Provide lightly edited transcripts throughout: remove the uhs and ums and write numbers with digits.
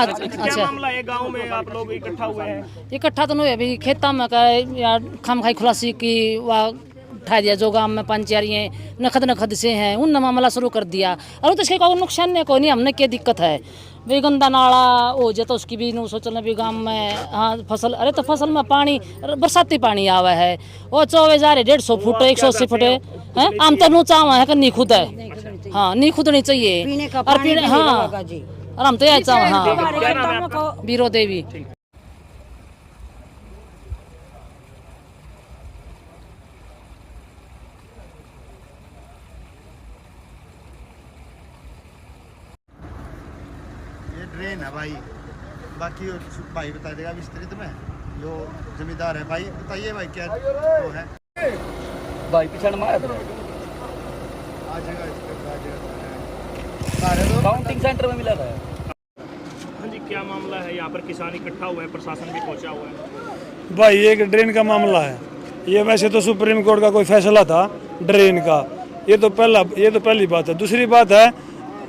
रहना। क्या मामला है गांव में, आप लोग इकट्ठा हुए हैं? इकट्ठा तो नहीं है अभी, खेता में का या खाम खाई खुलासी की वह उठा दिया जो गांव में पंचायत नखद से हैं उन मामला शुरू कर दिया। और तो इसके कोई नुकसान नहीं, कोई नहीं, हमने क्या दिक्कत है भाई, गंदा नाला हो जाए तो उसकी भी नो सोचना भी गांव में। हाँ फसल, अरे तो फसल में पानी बरसाती पानी आवा है वो 150 फुट 180 फुट है। आम तो नो चाव है नहीं खुद है, हाँ नहीं खुदनी चाहिए और फिर हाँ और हम तो यह चाव। हाँ बीरो देवी। ड्रेन है भाई, बाकी भाई बता देगा विस्तृत में, जो जमींदार है भाई बताइए भाई क्या वो है भाई पिछड़ मार काउंटिंग सेंटर में मिला था। हाँ जी, क्या मामला है? यहाँ पर किसान इकट्ठा हुए हैं, प्रशासन भी पहुंचा हुआ है। भाई एक ड्रेन का मामला है ये, वैसे तो सुप्रीम कोर्ट का कोई फैसला था ड्रेन का, ये तो पहली बात है। दूसरी बात है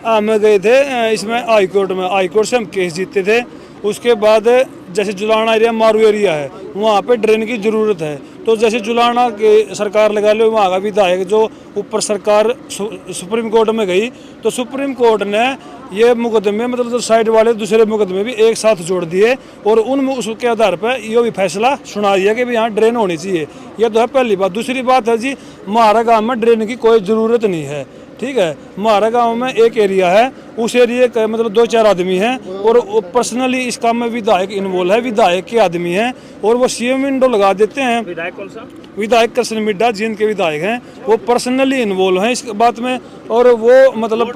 हम गए थे इसमें हाई कोर्ट में, हाई कोर्ट से हम केस जीते थे। उसके बाद जैसे जुलाना एरिया मारू एरिया है वहाँ पे ड्रेन की ज़रूरत है, तो जैसे जुलाना के सरकार लगा लो वहाँ का विधायक जो ऊपर सरकार सुप्रीम कोर्ट में गई, तो सुप्रीम कोर्ट ने ये मुकदमे मतलब जो साइड वाले दूसरे मुकदमे भी एक साथ जोड़ दिए और उन उसके आधार पर ये भी फैसला सुना दिया कि भाई यहाँ ड्रेन होनी चाहिए। ये तो है पहली बात। दूसरी बात है जी, हमारा गाँव में ड्रेन की कोई ज़रूरत नहीं है, ठीक है। हमारे गांव में एक एरिया है, उस एरिया का मतलब 2-4 आदमी हैं और पर्सनली इस काम में विधायक इन्वॉल्व है, विधायक के आदमी हैं और वो सीएम विंडो लगा देते हैं। विधायक कौन सा? विधायक कृष्ण मिड्डा जींद के विधायक हैं, वो पर्सनली इन्वॉल्व हैं इस बात में और वो मतलब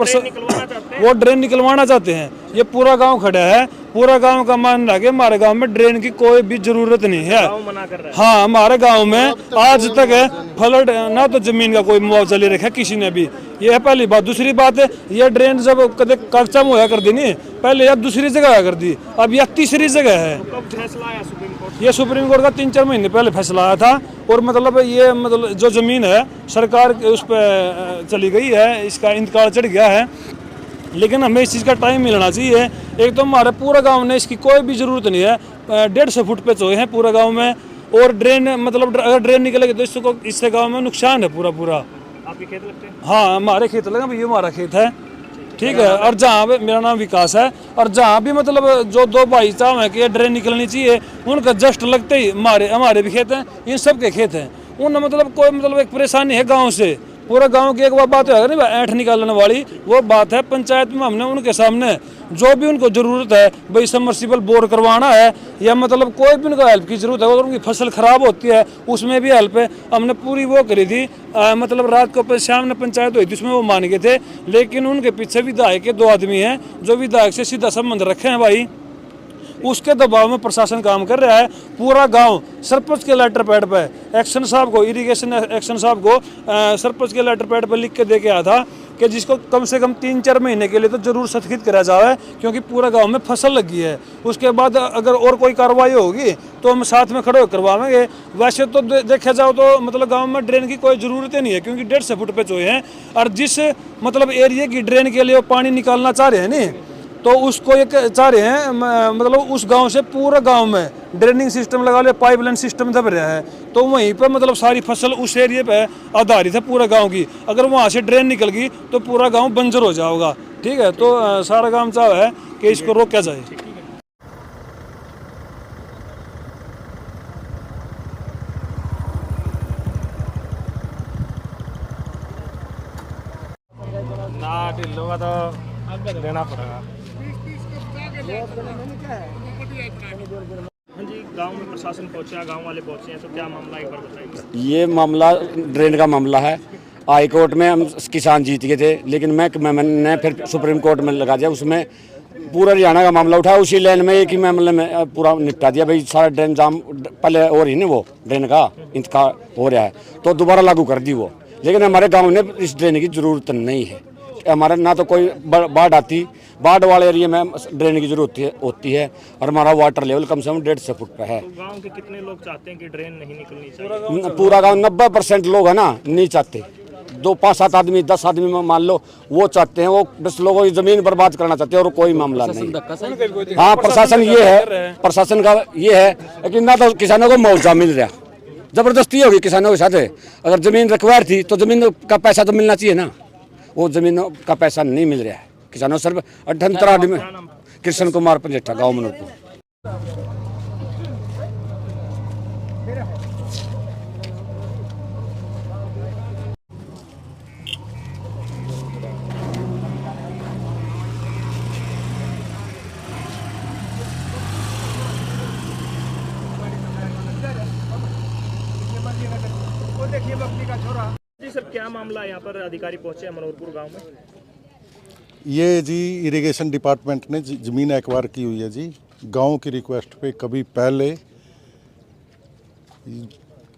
वो ड्रेन निकलवाना चाहते हैं। ये पूरा गाँव खड़ा है, पूरा गांव का मानना है कि हमारे गांव में ड्रेन की कोई भी जरूरत नहीं है। हाँ हमारे गांव में आज तक है फ्लड ना तो जमीन का कोई मुआवजा ले रखा है किसी ने भी, ये है पहली बात। दूसरी बात है ये ड्रेन जब कदे कच्चा मुहैया कर दी नहीं पहले या दूसरी जगह कर दी, अब यह तीसरी जगह है। फैसला आया सुप्रीम कोर्ट? ये सुप्रीम कोर्ट का 3-4 महीने पहले फैसला आया था और मतलब ये मतलब जो जमीन है सरकार उस पर चली गई है, इसका इंतकाल चढ़ गया है, लेकिन हमें इस चीज़ का टाइम मिलना चाहिए। एक तो हमारे पूरा गांव ने इसकी कोई भी ज़रूरत नहीं है, 150 फुट पे चोए हैं पूरा गांव में और ड्रेन मतलब अगर ड्रेन निकलेगी तो इससे गांव में नुकसान है पूरा। आपके खेत लगते हैं? हाँ हमारे खेत लगे भाई, हमारा खेत है, ठीक है। और जहाँ पे मेरा नाम विकास है और जहाँ भी मतलब जो दो भाई साहब हैं कि ये ड्रेन निकलनी चाहिए उनका जस्ट लगते ही हमारे भी खेत हैं, इन सब के खेत हैं। उन मतलब कोई मतलब एक परेशानी है गाँव से, पूरा गांव की एक बात है नहीं ऐंठ निकालने वाली वो बात है। पंचायत में हमने उनके सामने जो भी उनको ज़रूरत है भाई समर्सिबल बोर करवाना है या मतलब कोई भी उनको हेल्प की ज़रूरत है, अगर उनकी फसल ख़राब होती है उसमें भी हेल्प है, हमने पूरी वो करी थी। मतलब रात को शाम में पंचायत हुई थी उसमें वो मान गए थे, लेकिन उनके पीछे विधायक के 2 आदमी हैं जो विधायक से सीधा संबंध रखे हैं भाई, उसके दबाव में प्रशासन काम कर रहा है। पूरा गांव सरपंच के लेटर पैड पे एक्शन साहब को, इरिगेशन एक्शन साहब को सरपंच के लेटर पैड पर लिख के दे के आया था कि जिसको कम से कम 3-4 महीने के लिए तो जरूर सत्कृत करा जाए क्योंकि पूरा गांव में फसल लगी है। उसके बाद अगर और कोई कार्रवाई होगी तो हम साथ में खड़े होकर करवाएंगे। वैसे तो देखा जाओ तो मतलब गांव में ड्रेन की कोई ज़रूरत ही नहीं है क्योंकि 150 फुट पे चोए हैं और जिस मतलब एरिया की ड्रेन के लिए वो पानी निकालना चाह रहे हैं नहीं तो उसको ये चाह रहे हैं मतलब उस गांव से पूरा गांव में ड्रेनिंग सिस्टम लगा लिया, पाइपलाइन सिस्टम दब रहा है, तो वहीं पर मतलब सारी फसल उस एरिया पे आधारित है पूरा गांव की। अगर वहां से ड्रेन निकल गई तो पूरा गांव बंजर हो जाएगा, ठीक है। तो सारा गांव चाह है कि इसको रोका जाए। ना ढिल्लो का तो देना पड़ेगा। हाँ जी, गांव में प्रशासन पहुंचा, गांव वाले पहुंचे हैं, तो क्या मामला एक बार बताइए। ये मामला ड्रेन का मामला है। हाई कोर्ट में हम किसान जीत गए थे, लेकिन मैंने फिर सुप्रीम कोर्ट में लगा दिया, उसमें पूरा हरियाणा का मामला उठाया, उसी लाइन में एक ही मामले में पूरा निपटा दिया। भाई सारा ड्रेन जाम पहले हो रही नहीं, वो ड्रेन का इंतकाल हो रहा है तो दोबारा लागू कर दी वो, लेकिन हमारे गाँव में इस ड्रेन की ज़रूरत नहीं है। हमारा ना तो कोई बाढ़ आती, बाढ़ वाले एरिया में ड्रेन की जरूरत होती है और हमारा वाटर लेवल कम से कम 150 फुट पे है। तो गांव के कितने लोग चाहते हैं कि ड्रेन नहीं निकलनी चाहिए? पूरा गांव 90% लोग है ना नहीं चाहते, जो 5-7 आदमी 10 आदमी में मान लो वो चाहते हैं, वो बस लोगों की ज़मीन बर्बाद करना चाहते हैं और कोई मामला नहीं। हाँ प्रशासन ये है, प्रशासन का ये है कि ना तो किसानों को मुआवजा मिल रहा, ज़बरदस्ती होगी किसानों के साथ। अगर ज़मीन रिक्वायर थी तो ज़मीन का पैसा तो मिलना चाहिए ना, वो ज़मीनों का पैसा नहीं मिल रहा है किसानों। सिर्फ 78 आदमी। कृष्ण कुमार पंजेठा, गाँव मनोरपुर। जी सर, क्या मामला है? यहाँ पर अधिकारी पहुंचे हैं मनोरपुर गांव में। ये जी इरिगेशन डिपार्टमेंट ने ज़मीन एक्वायर की हुई है जी, गांव की रिक्वेस्ट पे। कभी पहले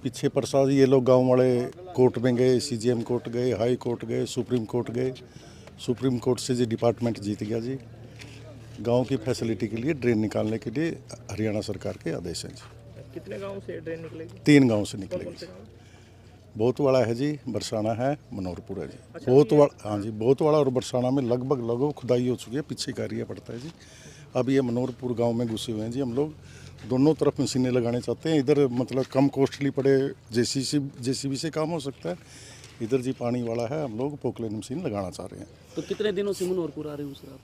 पीछे प्रसाद ये लोग गांव वाले कोर्ट में गए, सीजीएम कोर्ट गए, हाई कोर्ट गए, सुप्रीम कोर्ट गए। सुप्रीम कोर्ट से जी डिपार्टमेंट जीत गया जी। गांव की फैसिलिटी के लिए ड्रेन निकालने के लिए हरियाणा सरकार के आदेश हैं जी। कितने गाँव से ड्रेन निकलेगी? 3 गाँव से निकलेगी। बहुत वाला है जी, बरसाना है, मनोरपुर है जी। बहुत वाला, हाँ जी, बहुत वाला और बरसाना में लगभग खुदाई हो चुकी है, पीछे का एरिया पड़ता है जी। अब ये मनोरपुर गांव में घुसे हुए हैं जी। हम लोग दोनों तरफ मशीनें लगाने चाहते हैं। इधर मतलब कम कॉस्टली पड़े, जेसीबी से काम हो सकता है। इधर जी पानी वाला है, हम लोग पोकलेन मशीन लगाना चाह रहे हैं। तो कितने दिनों से मनोहरपुर आ रहे हो सर आप?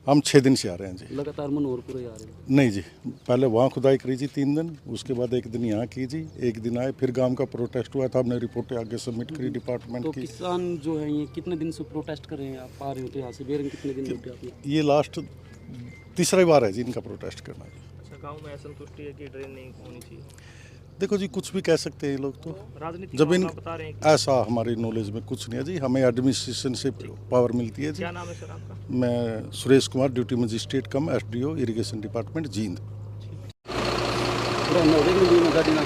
हम 6 दिन से आ रहे हैं जी। लगातार मनोहरपुर ही आ रहे हो? नहीं जी, पहले वहाँ खुदाई करी जी 3 दिन, उसके बाद 1 दिन यहाँ की जी, 1 दिन आए। फिर गांव का प्रोटेस्ट हुआ था, हमने रिपोर्टें आगे सबमिट करी डिपार्टमेंट तो की। किसान जो है ये कितने दिन से प्रोटेस्ट कर रहे हैं? आप आ रहे हो तो यहाँ से बेरंग कितने दिन लगे आपने? ये लास्ट तीसरी बार है जी इनका प्रोटेस्ट करना। अच्छा, गाँव में असंतुष्टि है कि ड्रेन नहीं होनी चाहिए? देखो जी, कुछ भी कह सकते हैं ये लोग, तो राजनीति जब इन बता रहे हैं कि ऐसा हमारी नॉलेज में कुछ नहीं है जी। हमें एडमिनिस्ट्रेशन से पावर मिलती है जी। क्या नाम है सर आपका? मैं सुरेश कुमार, ड्यूटी मजिस्ट्रेट कम एसडीओ इरिगेशन डिपार्टमेंट जींद। पूरा नौरे में गाड़ी ना